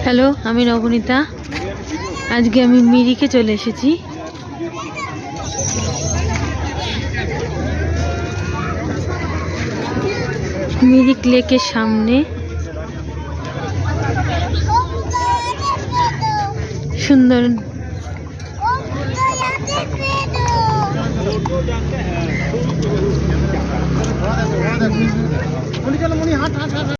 Hello, আমি নবনীতা। আজকে আমি মিরিকে চলে এসেছি। মিরিক লেকের সামনে সুন্দর